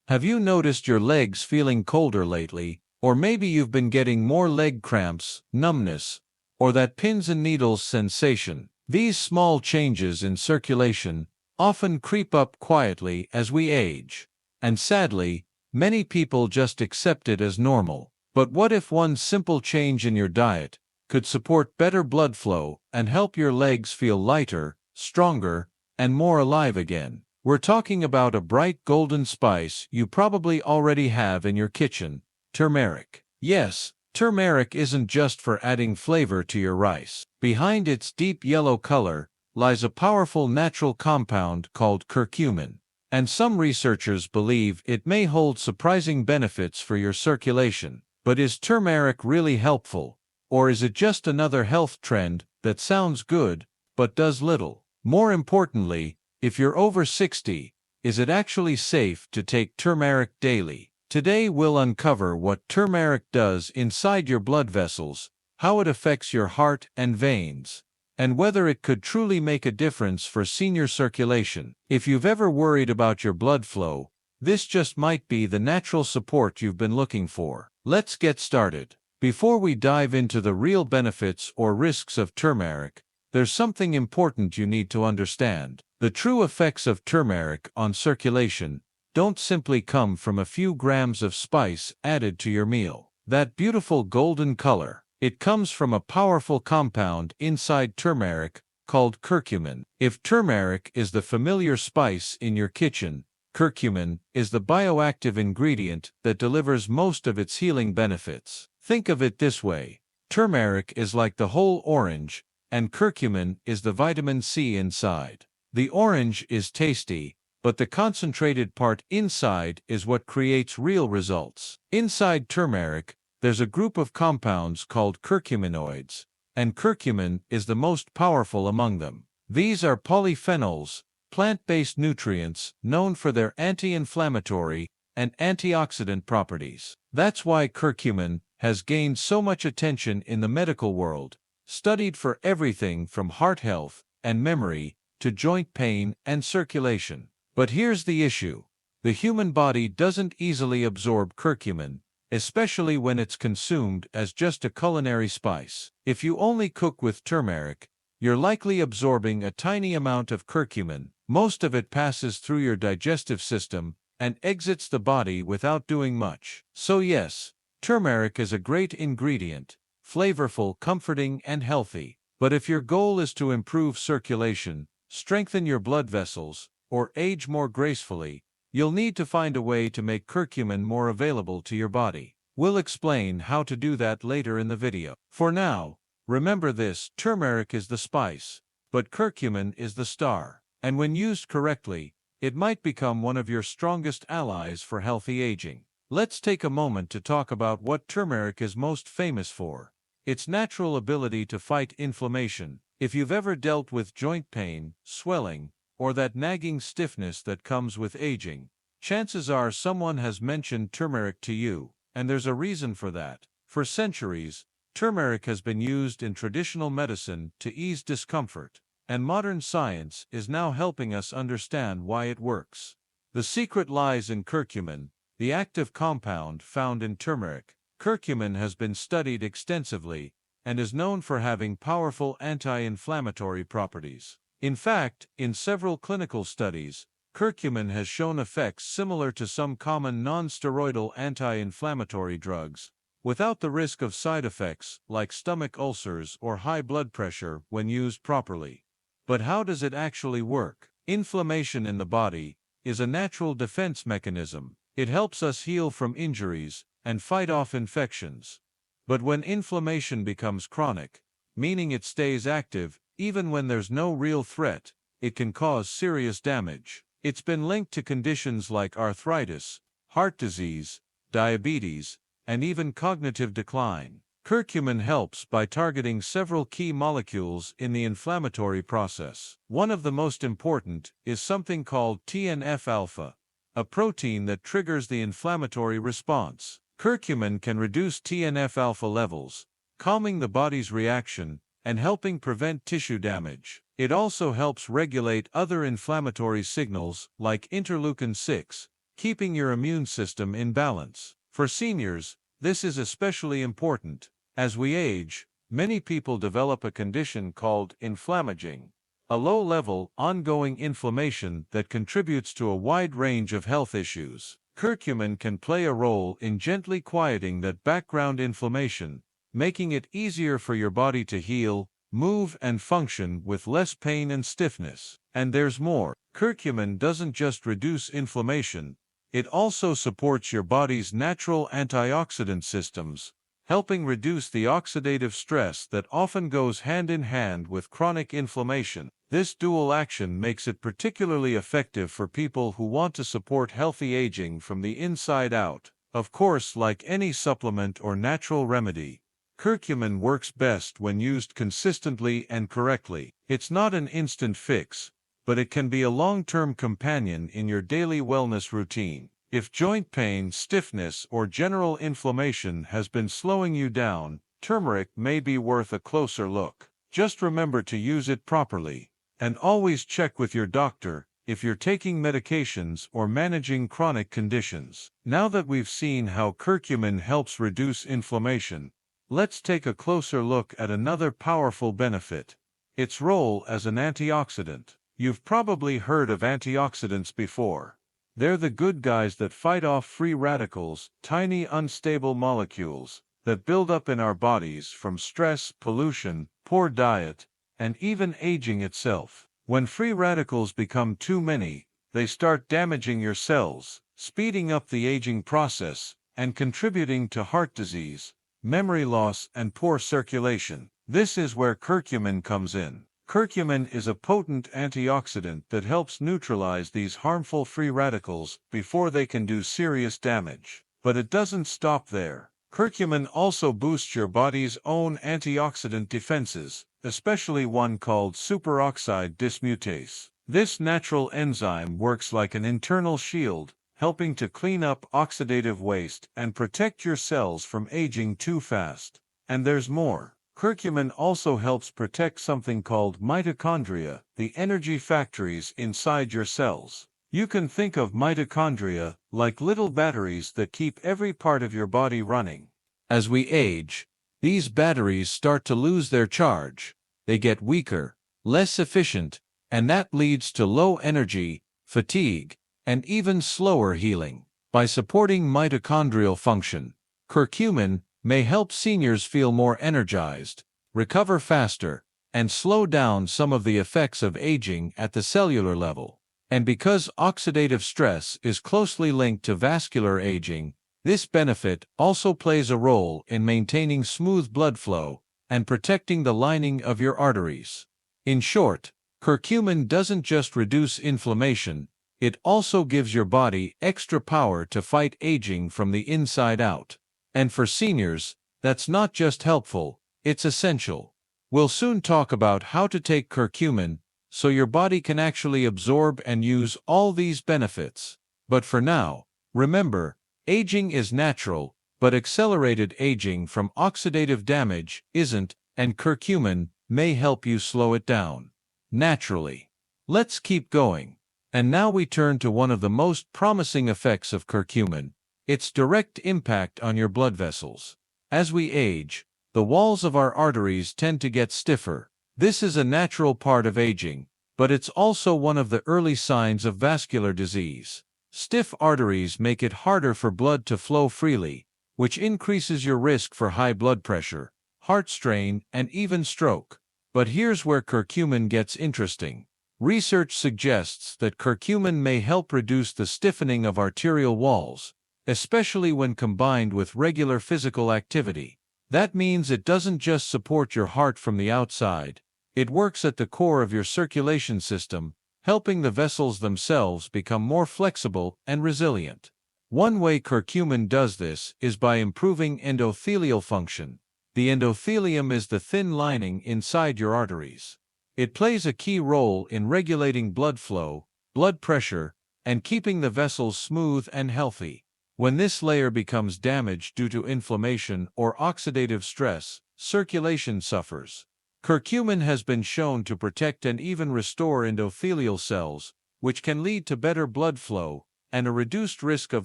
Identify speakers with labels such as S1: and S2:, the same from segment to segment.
S1: Have you noticed your legs feeling colder lately? Or maybe you've been getting more leg cramps, numbness, or that pins and needles sensation. These small changes in circulation often creep up quietly as we age. And sadly, many people just accept it as normal. But what if one simple change in your diet could support better blood flow and help your legs feel lighter, stronger, and more alive again? We're talking about a bright golden spice you probably already have in your kitchen: turmeric. Yes, turmeric isn't just for adding flavor to your rice. Behind its deep yellow color lies a powerful natural compound called curcumin, and some researchers believe it may hold surprising benefits for your circulation. But is turmeric really helpful, or is it just another health trend that sounds good but does little? More importantly, if you're over 60, is it actually safe to take turmeric daily? Today we'll uncover what turmeric does inside your blood vessels, how it affects your heart and veins, and whether it could truly make a difference for senior circulation. If you've ever worried about your blood flow, this just might be the natural support you've been looking for. Let's get started. Before we dive into the real benefits or risks of turmeric, there's something important you need to understand. The true effects of turmeric on circulation don't simply come from a few grams of spice added to your meal. That beautiful golden color, it comes from a powerful compound inside turmeric called curcumin. If turmeric is the familiar spice in your kitchen, curcumin is the bioactive ingredient that delivers most of its healing benefits. Think of it this way: turmeric is like the whole orange, and curcumin is the vitamin C inside. The orange is tasty, but the concentrated part inside is what creates real results. Inside turmeric, there's a group of compounds called curcuminoids, and curcumin is the most powerful among them. These are polyphenols, plant-based nutrients known for their anti-inflammatory and antioxidant properties. That's why curcumin has gained so much attention in the medical world, studied for everything from heart health and memory to joint pain and circulation. But here's the issue: the human body doesn't easily absorb curcumin, especially when it's consumed as just a culinary spice. If you only cook with turmeric, you're likely absorbing a tiny amount of curcumin. Most of it passes through your digestive system and exits the body without doing much. So yes, turmeric is a great ingredient, flavorful, comforting, and healthy. But if your goal is to improve circulation, strengthen your blood vessels, or age more gracefully, you'll need to find a way to make curcumin more available to your body. We'll explain how to do that later in the video. For now, remember this: turmeric is the spice, but curcumin is the star. And when used correctly, it might become one of your strongest allies for healthy aging. Let's take a moment to talk about what turmeric is most famous for: its natural ability to fight inflammation. If you've ever dealt with joint pain, swelling, or that nagging stiffness that comes with aging, chances are someone has mentioned turmeric to you, and there's a reason for that. For centuries, turmeric has been used in traditional medicine to ease discomfort, and modern science is now helping us understand why it works. The secret lies in curcumin, the active compound found in turmeric. Curcumin has been studied extensively and is known for having powerful anti-inflammatory properties. In fact, in several clinical studies, curcumin has shown effects similar to some common non-steroidal anti-inflammatory drugs, without the risk of side effects like stomach ulcers or high blood pressure when used properly. But how does it actually work? Inflammation in the body is a natural defense mechanism. It helps us heal from injuries and fight off infections. But when inflammation becomes chronic, meaning it stays active even when there's no real threat, it can cause serious damage. It's been linked to conditions like arthritis, heart disease, diabetes, and even cognitive decline. Curcumin helps by targeting several key molecules in the inflammatory process. One of the most important is something called TNF-alpha, a protein that triggers the inflammatory response. Curcumin can reduce TNF-alpha levels, calming the body's reaction and helping prevent tissue damage. It also helps regulate other inflammatory signals like interleukin-6, keeping your immune system in balance. For seniors, this is especially important. As we age, many people develop a condition called inflammaging, a low-level, ongoing inflammation that contributes to a wide range of health issues. Curcumin can play a role in gently quieting that background inflammation, making it easier for your body to heal, move, and function with less pain and stiffness. And there's more. Curcumin doesn't just reduce inflammation, it also supports your body's natural antioxidant systems, helping reduce the oxidative stress that often goes hand in hand with chronic inflammation. This dual action makes it particularly effective for people who want to support healthy aging from the inside out. Of course, like any supplement or natural remedy, curcumin works best when used consistently and correctly. It's not an instant fix, but it can be a long-term companion in your daily wellness routine. If joint pain, stiffness, or general inflammation has been slowing you down, turmeric may be worth a closer look. Just remember to use it properly, and always check with your doctor if you're taking medications or managing chronic conditions. Now that we've seen how curcumin helps reduce inflammation, let's take a closer look at another powerful benefit: its role as an antioxidant. You've probably heard of antioxidants before. They're the good guys that fight off free radicals, tiny unstable molecules that build up in our bodies from stress, pollution, poor diet, and even aging itself. When free radicals become too many, they start damaging your cells, speeding up the aging process, and contributing to heart disease, memory loss, and poor circulation. This is where curcumin comes in. Curcumin is a potent antioxidant that helps neutralize these harmful free radicals before they can do serious damage. But it doesn't stop there. Curcumin also boosts your body's own antioxidant defenses, especially one called superoxide dismutase. This natural enzyme works like an internal shield, helping to clean up oxidative waste and protect your cells from aging too fast. And there's more. Curcumin also helps protect something called mitochondria, the energy factories inside your cells. You can think of mitochondria like little batteries that keep every part of your body running. As we age, these batteries start to lose their charge. They get weaker, less efficient, and that leads to low energy, fatigue, and even slower healing. By supporting mitochondrial function, curcumin may help seniors feel more energized, recover faster, and slow down some of the effects of aging at the cellular level. And because oxidative stress is closely linked to vascular aging, this benefit also plays a role in maintaining smooth blood flow and protecting the lining of your arteries. In short, curcumin doesn't just reduce inflammation, it also gives your body extra power to fight aging from the inside out. And for seniors, that's not just helpful, it's essential. We'll soon talk about how to take curcumin so your body can actually absorb and use all these benefits. But for now, remember, aging is natural, but accelerated aging from oxidative damage isn't, and curcumin may help you slow it down naturally. Let's keep going. And now we turn to one of the most promising effects of curcumin: its direct impact on your blood vessels. As we age, the walls of our arteries tend to get stiffer. This is a natural part of aging, but it's also one of the early signs of vascular disease. Stiff arteries make it harder for blood to flow freely, which increases your risk for high blood pressure, heart strain, and even stroke. But here's where curcumin gets interesting. Research suggests that curcumin may help reduce the stiffening of arterial walls, especially when combined with regular physical activity. That means it doesn't just support your heart from the outside, it works at the core of your circulation system, helping the vessels themselves become more flexible and resilient. One way curcumin does this is by improving endothelial function. The endothelium is the thin lining inside your arteries. It plays a key role in regulating blood flow, blood pressure, and keeping the vessels smooth and healthy. When this layer becomes damaged due to inflammation or oxidative stress, circulation suffers. Curcumin has been shown to protect and even restore endothelial cells, which can lead to better blood flow, and a reduced risk of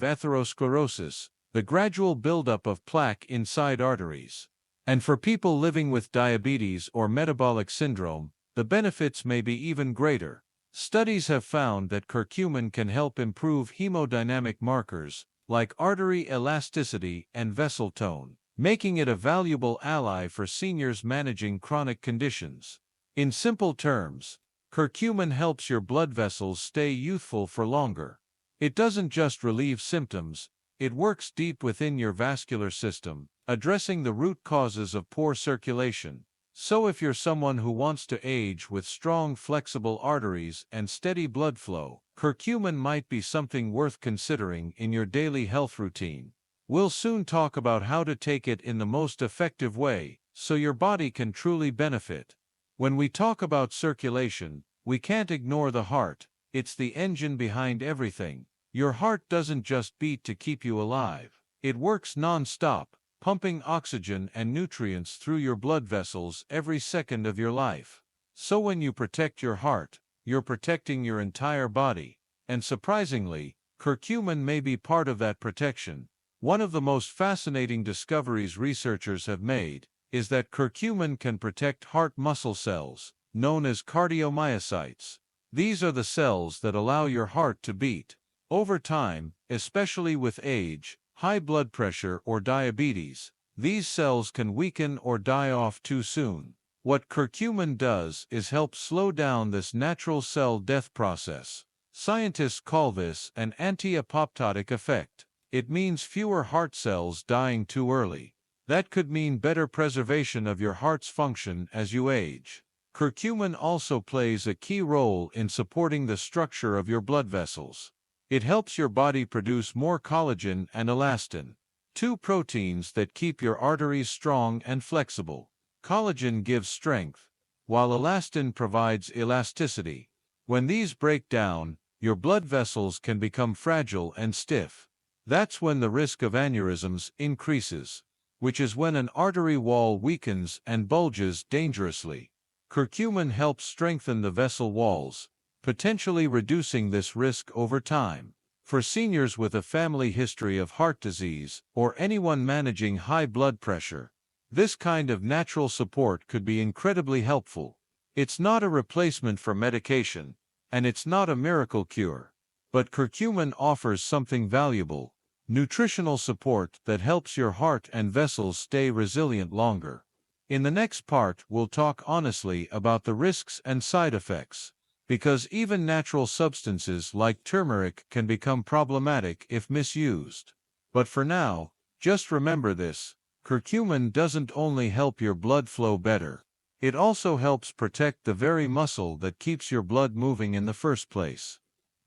S1: atherosclerosis, the gradual buildup of plaque inside arteries. And for people living with diabetes or metabolic syndrome, the benefits may be even greater. Studies have found that curcumin can help improve hemodynamic markers, like artery elasticity and vessel tone, making it a valuable ally for seniors managing chronic conditions. In simple terms, curcumin helps your blood vessels stay youthful for longer. It doesn't just relieve symptoms, it works deep within your vascular system, addressing the root causes of poor circulation. So if you're someone who wants to age with strong, flexible arteries and steady blood flow, curcumin might be something worth considering in your daily health routine. We'll soon talk about how to take it in the most effective way, so your body can truly benefit. When we talk about circulation, we can't ignore the heart. It's the engine behind everything. Your heart doesn't just beat to keep you alive. It works non-stop, pumping oxygen and nutrients through your blood vessels every second of your life. So when you protect your heart, you're protecting your entire body. And surprisingly, curcumin may be part of that protection. One of the most fascinating discoveries researchers have made is that curcumin can protect heart muscle cells, known as cardiomyocytes. These are the cells that allow your heart to beat. Over time, especially with age, high blood pressure or diabetes, these cells can weaken or die off too soon. What curcumin does is help slow down this natural cell death process. Scientists call this an anti-apoptotic effect. It means fewer heart cells dying too early. That could mean better preservation of your heart's function as you age. Curcumin also plays a key role in supporting the structure of your blood vessels. It helps your body produce more collagen and elastin, two proteins that keep your arteries strong and flexible. Collagen gives strength, while elastin provides elasticity. When these break down, your blood vessels can become fragile and stiff. That's when the risk of aneurysms increases, which is when an artery wall weakens and bulges dangerously. Curcumin helps strengthen the vessel walls, potentially reducing this risk over time. For seniors with a family history of heart disease or anyone managing high blood pressure, this kind of natural support could be incredibly helpful. It's not a replacement for medication, and it's not a miracle cure. But curcumin offers something valuable: nutritional support that helps your heart and vessels stay resilient longer. In the next part, we'll talk honestly about the risks and side effects, because even natural substances like turmeric can become problematic if misused. But for now, just remember this: curcumin doesn't only help your blood flow better, it also helps protect the very muscle that keeps your blood moving in the first place,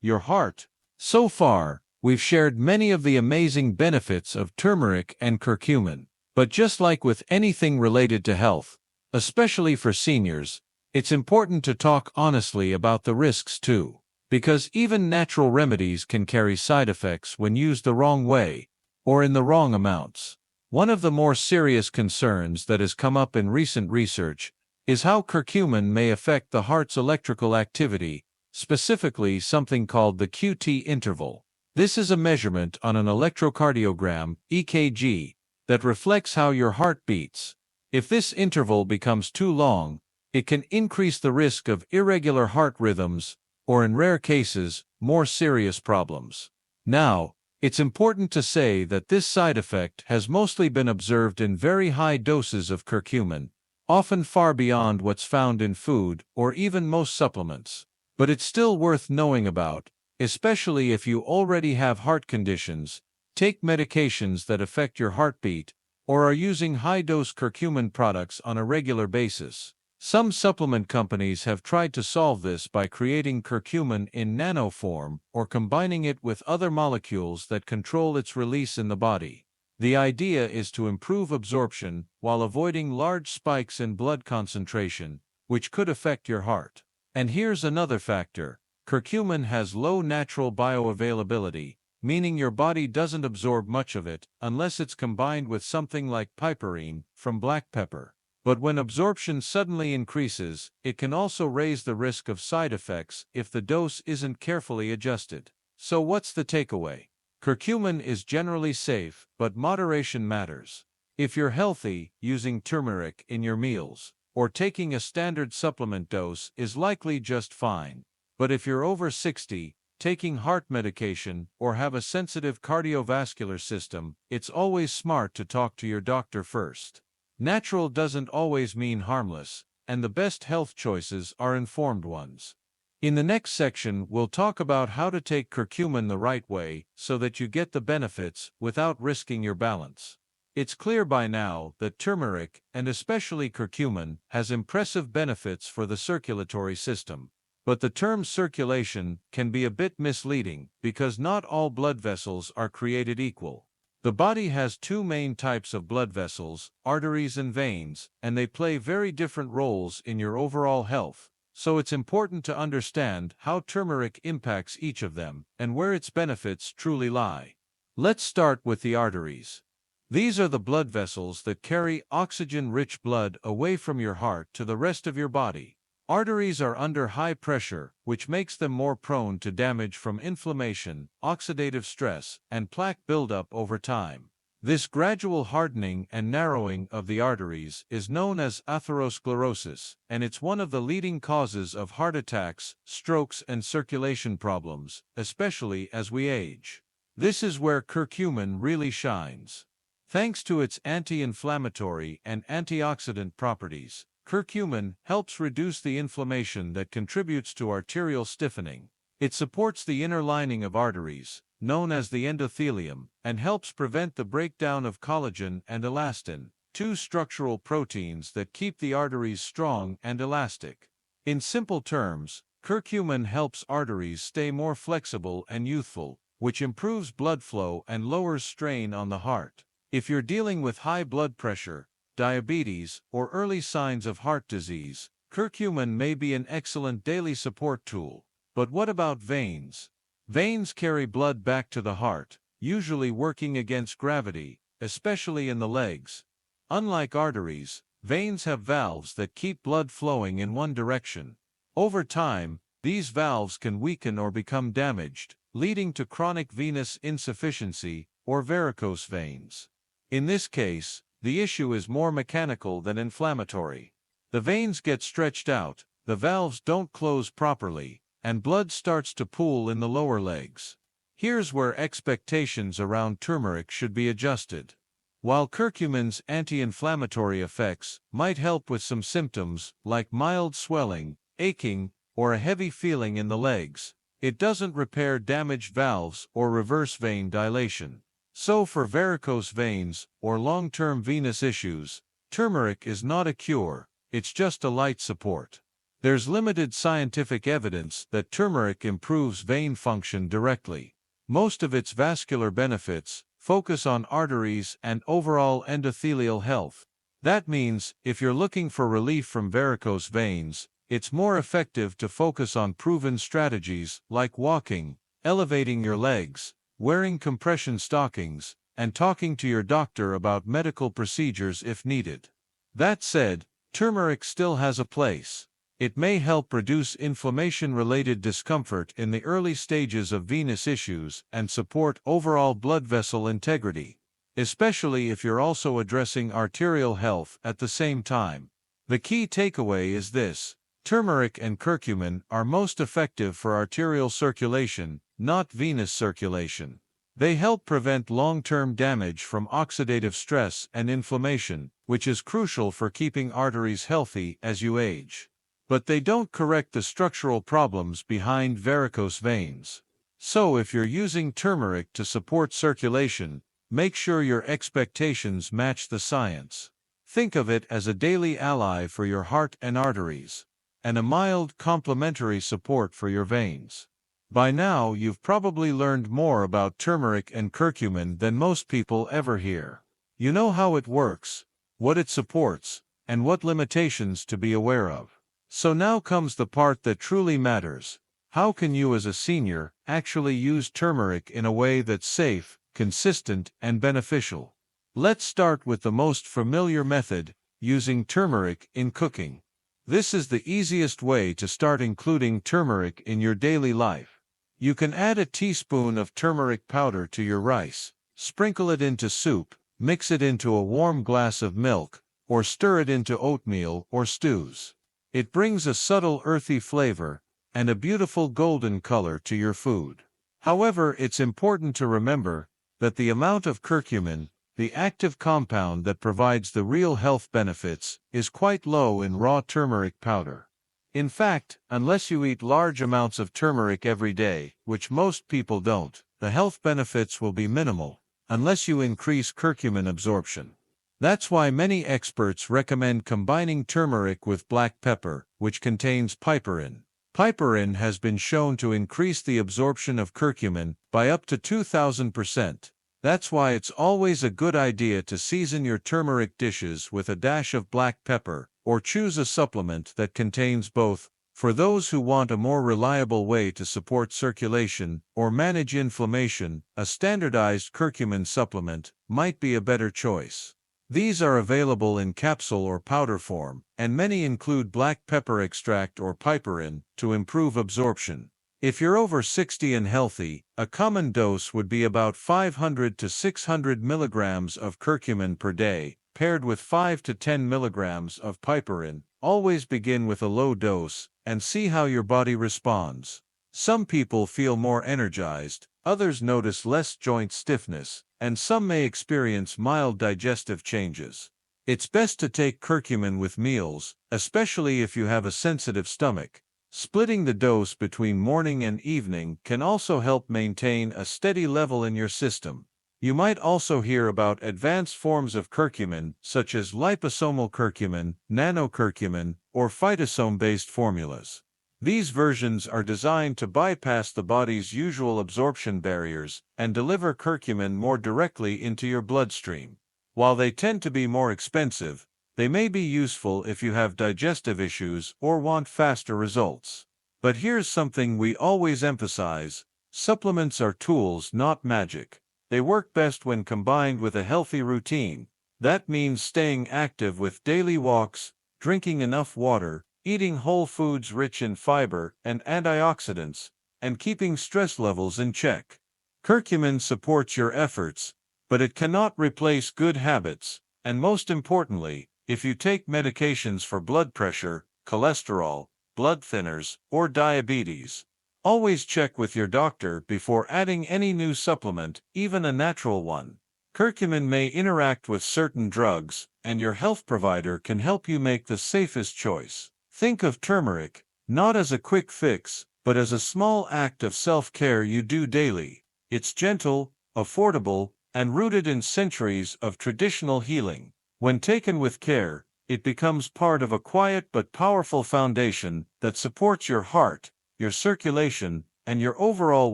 S1: your heart. So far, we've shared many of the amazing benefits of turmeric and curcumin. But just like with anything related to health, especially for seniors, it's important to talk honestly about the risks too. Because even natural remedies can carry side effects when used the wrong way, or in the wrong amounts. One of the more serious concerns that has come up in recent research is how curcumin may affect the heart's electrical activity, specifically something called the QT interval. This is a measurement on an electrocardiogram, EKG, that reflects how your heart beats. If this interval becomes too long, it can increase the risk of irregular heart rhythms, or in rare cases, more serious problems. Now, it's important to say that this side effect has mostly been observed in very high doses of curcumin, often far beyond what's found in food or even most supplements. But it's still worth knowing about, especially if you already have heart conditions, take medications that affect your heartbeat, or are using high-dose curcumin products on a regular basis. Some supplement companies have tried to solve this by creating curcumin in nano form or combining it with other molecules that control its release in the body. The idea is to improve absorption while avoiding large spikes in blood concentration, which could affect your heart. And here's another factor: curcumin has low natural bioavailability, meaning your body doesn't absorb much of it unless it's combined with something like piperine from black pepper. But when absorption suddenly increases, it can also raise the risk of side effects if the dose isn't carefully adjusted. So what's the takeaway? Curcumin is generally safe, but moderation matters. If you're healthy, using turmeric in your meals or taking a standard supplement dose is likely just fine. But if you're over 60, taking heart medication, or have a sensitive cardiovascular system, it's always smart to talk to your doctor first. Natural doesn't always mean harmless, and the best health choices are informed ones. In the next section, we'll talk about how to take curcumin the right way so that you get the benefits without risking your balance. It's clear by now that turmeric, and especially curcumin, has impressive benefits for the circulatory system. But the term circulation can be a bit misleading because not all blood vessels are created equal. The body has two main types of blood vessels, arteries and veins, and they play very different roles in your overall health. So it's important to understand how turmeric impacts each of them and where its benefits truly lie. Let's start with the arteries. These are the blood vessels that carry oxygen-rich blood away from your heart to the rest of your body. Arteries are under high pressure, which makes them more prone to damage from inflammation, oxidative stress, and plaque buildup over time. This gradual hardening and narrowing of the arteries is known as atherosclerosis, and it's one of the leading causes of heart attacks, strokes, and circulation problems, especially as we age. This is where curcumin really shines. Thanks to its anti-inflammatory and antioxidant properties, curcumin helps reduce the inflammation that contributes to arterial stiffening. It supports the inner lining of arteries, known as the endothelium, and helps prevent the breakdown of collagen and elastin, two structural proteins that keep the arteries strong and elastic. In simple terms, curcumin helps arteries stay more flexible and youthful, which improves blood flow and lowers strain on the heart. If you're dealing with high blood pressure, diabetes, or early signs of heart disease, curcumin may be an excellent daily support tool. But what about veins? Veins carry blood back to the heart, usually working against gravity, especially in the legs. Unlike arteries, veins have valves that keep blood flowing in one direction. Over time, these valves can weaken or become damaged, leading to chronic venous insufficiency or varicose veins. In this case, the issue is more mechanical than inflammatory. The veins get stretched out, the valves don't close properly, and blood starts to pool in the lower legs. Here's where expectations around turmeric should be adjusted. While curcumin's anti-inflammatory effects might help with some symptoms like mild swelling, aching, or a heavy feeling in the legs, it doesn't repair damaged valves or reverse vein dilation. So for varicose veins or long-term venous issues, turmeric is not a cure, it's just a light support. There's limited scientific evidence that turmeric improves vein function directly. Most of its vascular benefits focus on arteries and overall endothelial health. That means, if you're looking for relief from varicose veins, it's more effective to focus on proven strategies like walking, elevating your legs, wearing compression stockings, and talking to your doctor about medical procedures if needed. That said, turmeric still has a place. It may help reduce inflammation-related discomfort in the early stages of venous issues and support overall blood vessel integrity, especially if you're also addressing arterial health at the same time. The key takeaway is this: turmeric and curcumin are most effective for arterial circulation, not venous circulation. They help prevent long-term damage from oxidative stress and inflammation, which is crucial for keeping arteries healthy as you age. But they don't correct the structural problems behind varicose veins. So if you're using turmeric to support circulation, make sure your expectations match the science. Think of it as a daily ally for your heart and arteries, and a mild complementary support for your veins. By now, you've probably learned more about turmeric and curcumin than most people ever hear. You know how it works, what it supports, and what limitations to be aware of. So now comes the part that truly matters. How can you as a senior actually use turmeric in a way that's safe, consistent, and beneficial? Let's start with the most familiar method, using turmeric in cooking. This is the easiest way to start including turmeric in your daily life. You can add a teaspoon of turmeric powder to your rice, sprinkle it into soup, mix it into a warm glass of milk, or stir it into oatmeal or stews. It brings a subtle earthy flavor and a beautiful golden color to your food. However, it's important to remember that the amount of curcumin, the active compound that provides the real health benefits, is quite low in raw turmeric powder. In fact, unless you eat large amounts of turmeric every day, which most people don't, the health benefits will be minimal, unless you increase curcumin absorption. That's why many experts recommend combining turmeric with black pepper, which contains piperin. Piperin has been shown to increase the absorption of curcumin by up to 2,000%. That's why it's always a good idea to season your turmeric dishes with a dash of black pepper, or choose a supplement that contains both. For those who want a more reliable way to support circulation or manage inflammation, a standardized curcumin supplement might be a better choice. These are available in capsule or powder form, and many include black pepper extract or piperin to improve absorption. If you're over 60 and healthy, a common dose would be about 500 to 600 milligrams of curcumin per day, paired with 5 to 10 milligrams of piperin. Always begin with a low dose and see how your body responds. Some people feel more energized, others notice less joint stiffness, and some may experience mild digestive changes. It's best to take curcumin with meals, especially if you have a sensitive stomach. Splitting the dose between morning and evening can also help maintain a steady level in your system. You might also hear about advanced forms of curcumin, such as liposomal curcumin, nanocurcumin, or phytosome-based formulas. These versions are designed to bypass the body's usual absorption barriers and deliver curcumin more directly into your bloodstream. While they tend to be more expensive, they may be useful if you have digestive issues or want faster results. But here's something we always emphasize: supplements are tools, not magic. They work best when combined with a healthy routine. That means staying active with daily walks, drinking enough water, eating whole foods rich in fiber and antioxidants, and keeping stress levels in check. Curcumin supports your efforts, but it cannot replace good habits, and most importantly, if you take medications for blood pressure, cholesterol, blood thinners, or diabetes, always check with your doctor before adding any new supplement, even a natural one. Curcumin may interact with certain drugs, and your health provider can help you make the safest choice. Think of turmeric, not as a quick fix, but as a small act of self-care you do daily. It's gentle, affordable, and rooted in centuries of traditional healing. When taken with care, it becomes part of a quiet but powerful foundation that supports your heart, your circulation, and your overall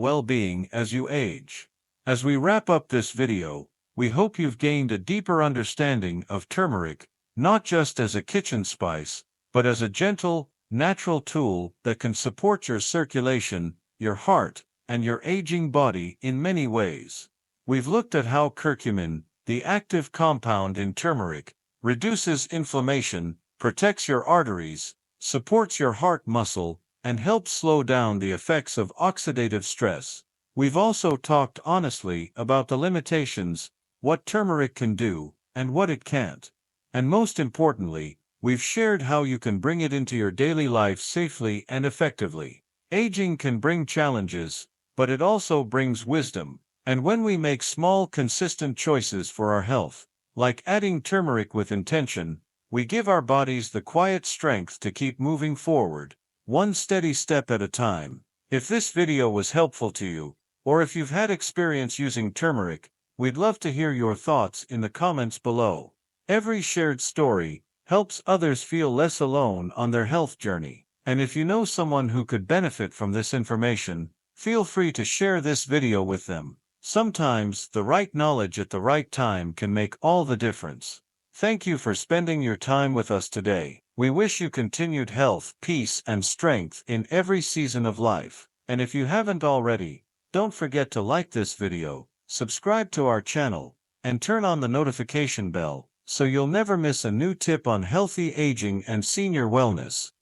S1: well-being as you age. As we wrap up this video, we hope you've gained a deeper understanding of turmeric, not just as a kitchen spice, but as a gentle, natural tool that can support your circulation, your heart, and your aging body in many ways. We've looked at how curcumin, the active compound in turmeric, reduces inflammation, protects your arteries, supports your heart muscle, and helps slow down the effects of oxidative stress. We've also talked honestly about the limitations, what turmeric can do, and what it can't. And most importantly, we've shared how you can bring it into your daily life safely and effectively. Aging can bring challenges, but it also brings wisdom. And when we make small, consistent choices for our health, like adding turmeric with intention, we give our bodies the quiet strength to keep moving forward, one steady step at a time. If this video was helpful to you, or if you've had experience using turmeric, we'd love to hear your thoughts in the comments below. Every shared story helps others feel less alone on their health journey. And if you know someone who could benefit from this information, feel free to share this video with them. Sometimes, the right knowledge at the right time can make all the difference. Thank you for spending your time with us today. We wish you continued health, peace, and strength in every season of life. And if you haven't already, don't forget to like this video, subscribe to our channel, and turn on the notification bell, so you'll never miss a new tip on healthy aging and senior wellness.